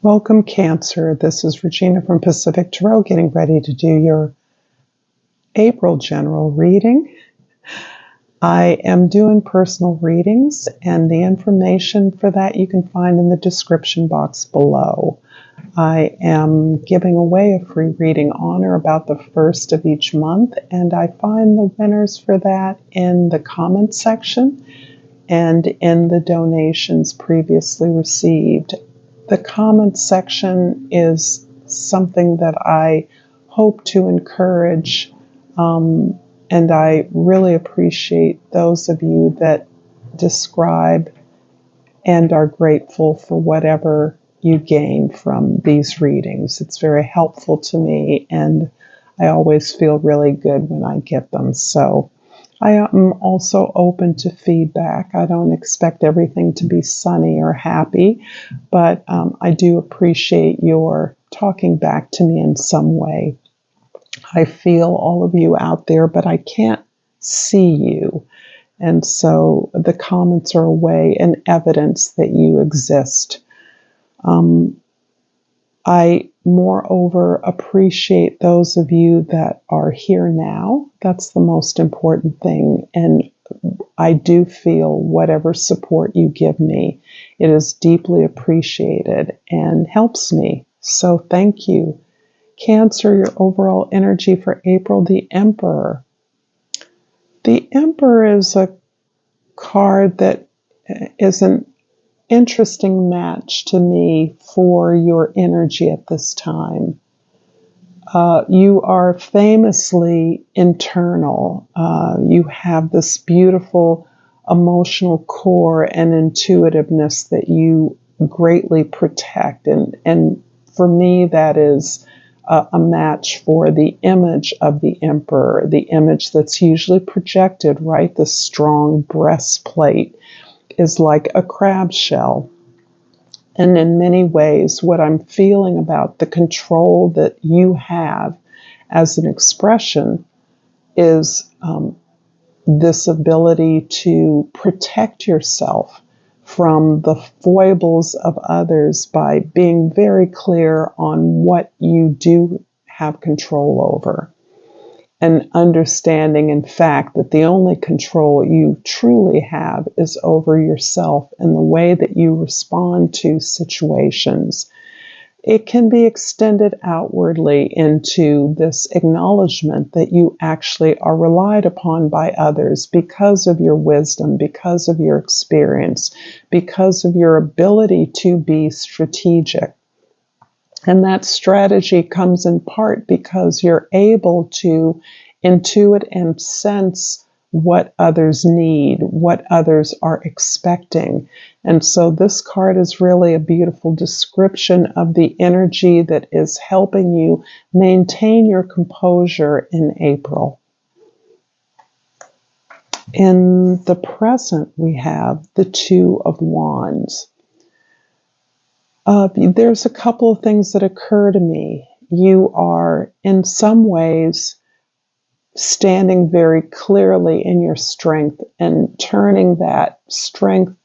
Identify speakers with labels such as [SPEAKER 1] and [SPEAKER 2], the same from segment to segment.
[SPEAKER 1] Welcome, Cancer. This is Regina from Pacific Tarot, getting ready to do your April general reading. I am doing personal readings, and the information for that you can find in the description box below. I am giving away a free reading on or about the first of each month, and I find the winners for that in the comments section and in the donations previously received. The comments section is something that I hope to encourage, and I really appreciate those of you that describe and are grateful for whatever you gain from these readings. It's very helpful to me, and I always feel really good when I get them. So I am also open to feedback. I don't expect everything to be sunny or happy, but I do appreciate your talking back to me in some way. I feel all of you out there, but I can't see you. And so the comments are a way and evidence that you exist. I, moreover, appreciate those of you that are here now. That's the most important thing. And I do feel whatever support you give me, it is deeply appreciated and helps me. So thank you. Cancer, your overall energy for April, the Emperor. The Emperor is a card that is an interesting match to me for your energy at this time. You are famously internal. You have this beautiful emotional core and intuitiveness that you greatly protect. And for me, that is a match for the image of the Emperor, the image that's usually projected, right? The strong breastplate is like a crab shell. And in many ways, what I'm feeling about the control that you have as an expression is this ability to protect yourself from the foibles of others by being very clear on what you do have control over. And understanding, in fact, that the only control you truly have is over yourself and the way that you respond to situations. It can be extended outwardly into this acknowledgement that you actually are relied upon by others because of your wisdom, because of your experience, because of your ability to be strategic. And that strategy comes in part because you're able to intuit and sense what others need, what others are expecting. And so this card is really a beautiful description of the energy that is helping you maintain your composure in April. In the present, we have the Two of Wands. There's a couple of things that occur to me. You are, in some ways, standing very clearly in your strength and turning that strength,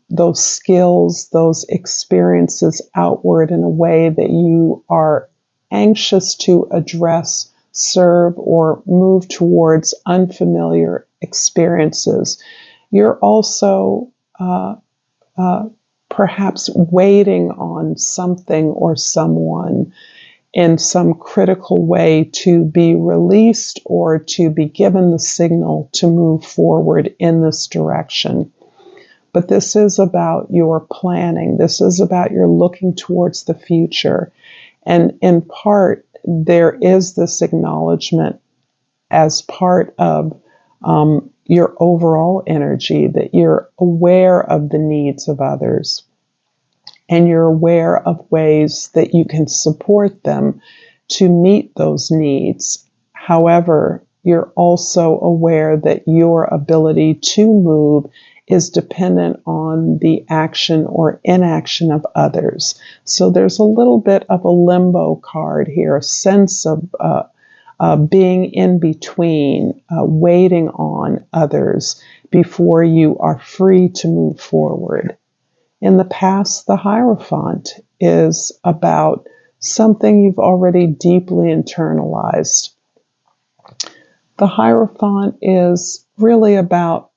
[SPEAKER 1] those skills, those experiences outward in a way that you are anxious to address, serve, or move towards unfamiliar experiences. You're also perhaps waiting on something or someone in some critical way to be released or to be given the signal to move forward in this direction. But this is about your planning. This is about your looking towards the future. And in part, there is this acknowledgement as part of your overall energy that you're aware of the needs of others and you're aware of ways that you can support them to meet those needs. However, you're also aware that your ability to move is dependent on the action or inaction of others. So there's a little bit of a limbo card here, a sense of being in between, waiting on others before you are free to move forward. In the past, the Hierophant is about something you've already deeply internalized. The Hierophant is really about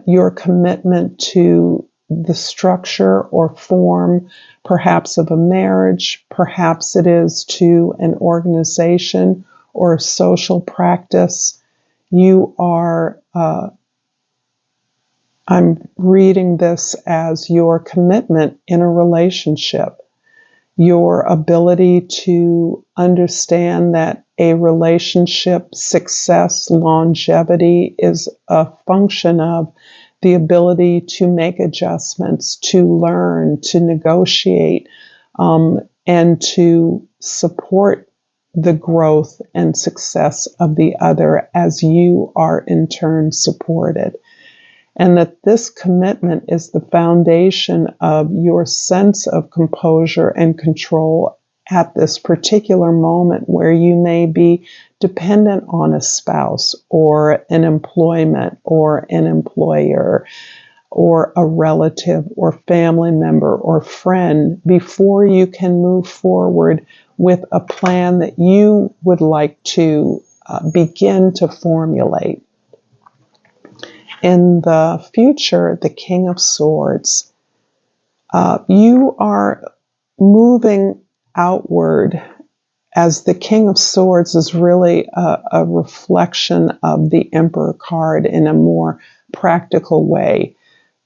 [SPEAKER 1] your commitment to the structure or form, perhaps of a marriage, perhaps it is to an organization or a social practice. You are, I'm reading this as your commitment in a relationship, your ability to understand that a relationship success, longevity is a function of the ability to make adjustments, to learn, to negotiate, and to support the growth and success of the other as you are in turn supported. And that this commitment is the foundation of your sense of composure and control at this particular moment where you may be dependent on a spouse or an employment or an employer or a relative or family member or friend before you can move forward with a plan that you would like to begin to formulate. In the future, the King of Swords, you are moving outward, as the King of Swords is really a reflection of the Emperor card in a more practical way,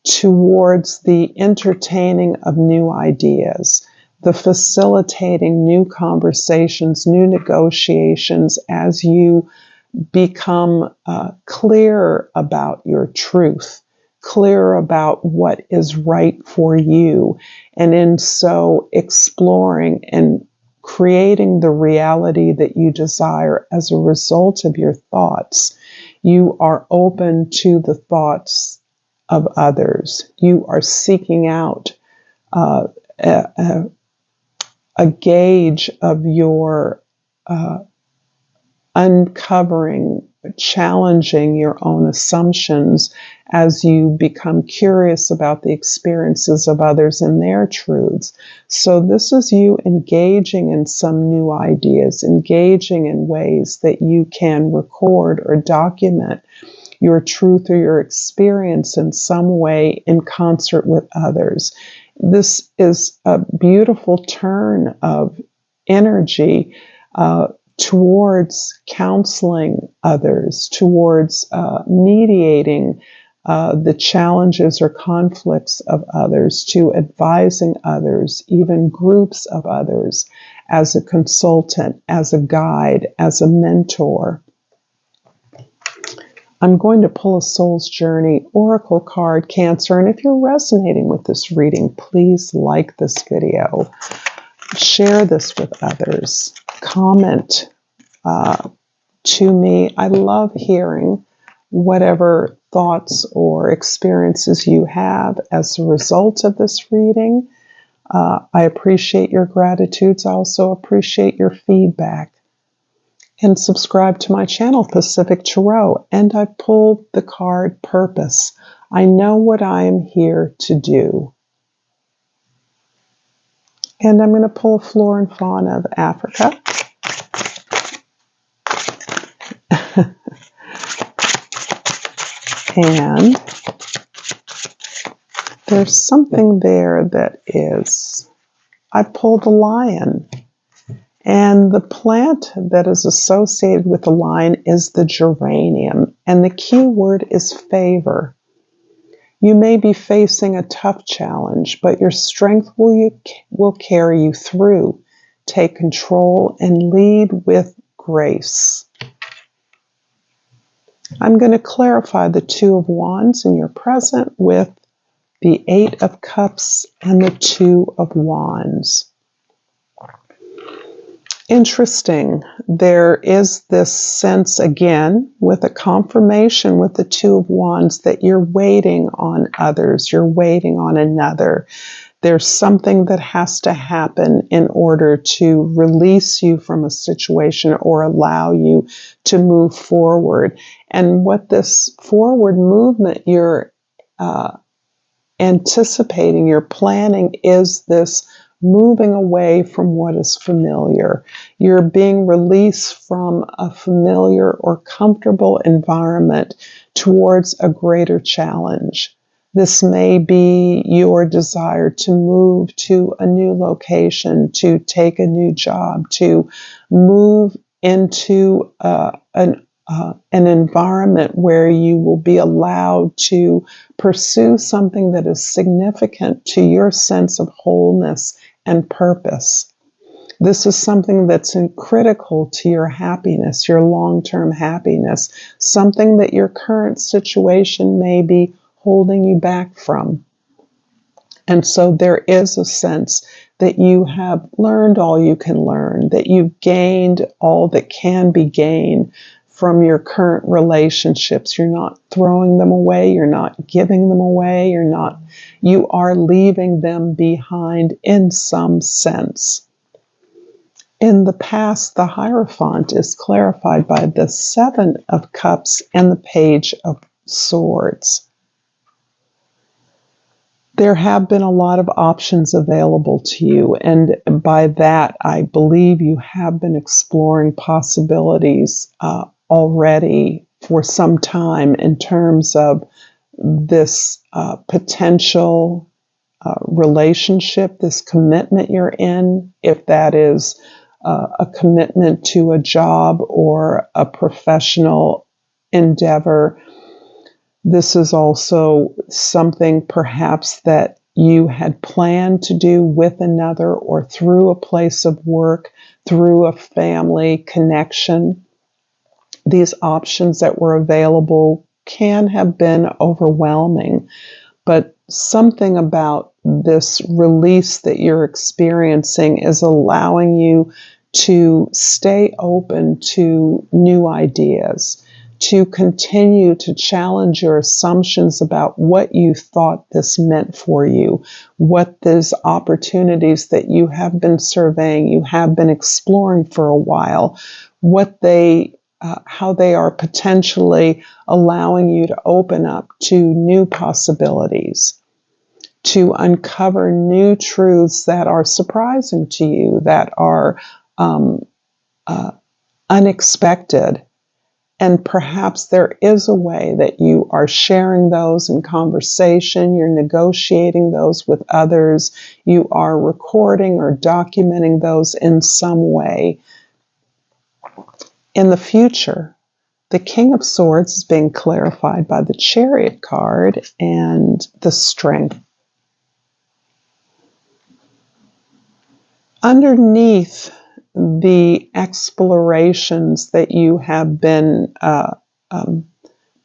[SPEAKER 1] towards the entertaining of new ideas, the facilitating new conversations, new negotiations as you become clear about your truth, clear about what is right for you, and in so exploring and creating the reality that you desire as a result of your thoughts. You are open to the thoughts of others. You are seeking out a gauge of your uncovering, challenging your own assumptions as you become curious about the experiences of others and their truths. So this is you engaging in some new ideas, engaging in ways that you can record or document your truth or your experience in some way in concert with others. This is a beautiful turn of energy towards counseling others, towards mediating the challenges or conflicts of others, to advising others, even groups of others, as a consultant, as a guide, as a mentor. I'm going to pull a Soul's Journey Oracle card, Cancer, and if you're resonating with this reading, please like this video, share this with others, comment to me. I love hearing whatever thoughts or experiences you have as a result of this reading. I appreciate your gratitudes. I also appreciate your feedback. And subscribe to my channel, Pacific Tarot. And I pulled the card Purpose. I know what I am here to do. And I'm going to pull Flora and Fauna of Africa. And there's something there that is, I pulled the lion. And the plant that is associated with the lion is the geranium. And the key word is favor. You may be facing a tough challenge, but your strength will carry you through. Take control and lead with grace. I'm going to clarify the Two of Wands in your present with the Eight of Cups and the Two of Wands. Interesting. There is this sense again with a confirmation with the Two of Wands that you're waiting on others. You're waiting on another. There's something that has to happen in order to release you from a situation or allow you to move forward. And what this forward movement you're anticipating, your planning is this moving away from what is familiar. You're being released from a familiar or comfortable environment towards a greater challenge. This may be your desire to move to a new location, to take a new job, to move into an environment where you will be allowed to pursue something that is significant to your sense of wholeness and purpose. This is something that's critical to your happiness, your long-term happiness, something that your current situation may be holding you back from. And so there is a sense that you have learned all you can learn, that you've gained all that can be gained from your current relationships. You're not throwing them away. You're not giving them away. You are leaving them behind in some sense. In the past, the Hierophant is clarified by the Seven of Cups and the Page of Swords. There have been a lot of options available to you, and by that, I believe you have been exploring possibilities already for some time in terms of this potential relationship, this commitment you're in, if that is a commitment to a job or a professional endeavor. This is also something perhaps that you had planned to do with another or through a place of work, through a family connection. These options that were available can have been overwhelming, but something about this release that you're experiencing is allowing you to stay open to new ideas, to continue to challenge your assumptions about what you thought this meant for you, what these opportunities that you have been surveying, you have been exploring for a while, how they are potentially allowing you to open up to new possibilities, to uncover new truths that are surprising to you, that are unexpected. And perhaps there is a way that you are sharing those in conversation, you're negotiating those with others, you are recording or documenting those in some way. In the future, the King of Swords is being clarified by the Chariot card and the Strength. Underneath the explorations that you have been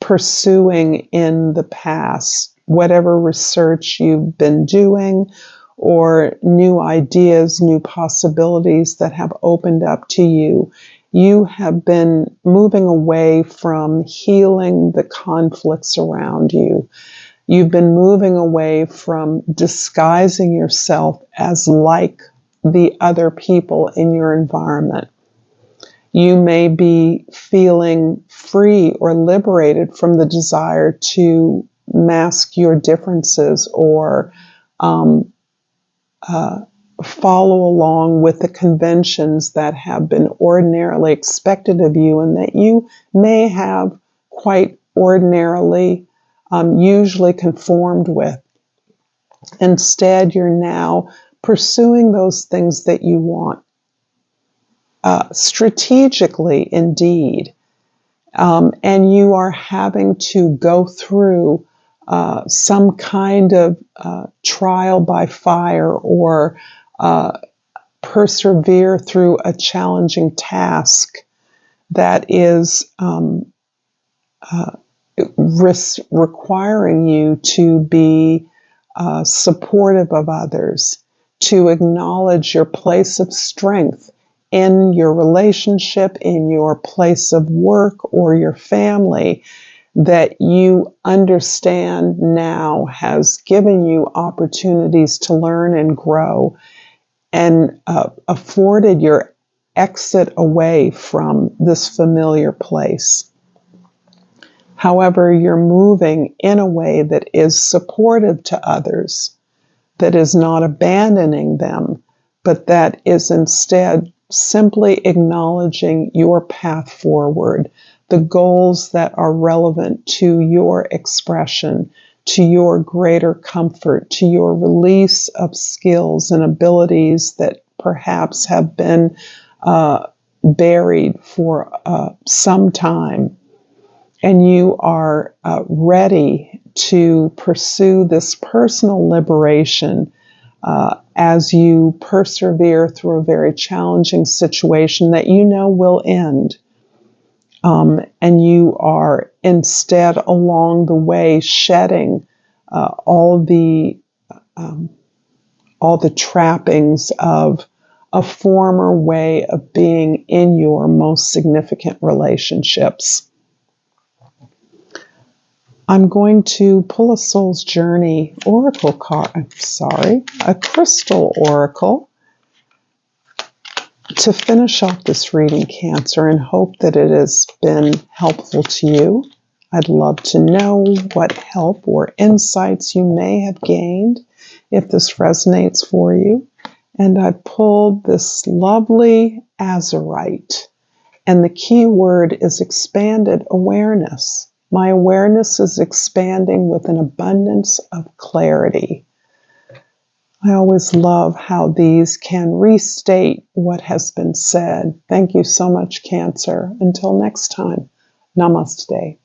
[SPEAKER 1] pursuing in the past, whatever research you've been doing, or new ideas, new possibilities that have opened up to you, you have been moving away from healing the conflicts around you. You've been moving away from disguising yourself as like the other people in your environment. You may be feeling free or liberated from the desire to mask your differences or follow along with the conventions that have been ordinarily expected of you and that you may have quite ordinarily usually conformed with. Instead, you're now pursuing those things that you want, strategically indeed, and you are having to go through some kind of trial by fire or persevere through a challenging task that is requiring you to be supportive of others, to acknowledge your place of strength in your relationship, in your place of work or your family, that you understand now has given you opportunities to learn and grow and afforded your exit away from this familiar place. However, you're moving in a way that is supportive to others, that is not abandoning them, but that is instead simply acknowledging your path forward, the goals that are relevant to your expression, to your greater comfort, to your release of skills and abilities that perhaps have been buried for some time. And you are ready to pursue this personal liberation as you persevere through a very challenging situation that you know will end. And you are instead along the way shedding all the trappings of a former way of being in your most significant relationships. I'm going to pull a Soul's Journey oracle card, a crystal oracle to finish off this reading, Cancer, and hope that it has been helpful to you. I'd love to know what help or insights you may have gained if this resonates for you. And I pulled this lovely azurite, and the key word is expanded awareness. My awareness is expanding with an abundance of clarity. I always love how these can restate what has been said. Thank you so much, Cancer. Until next time, Namaste.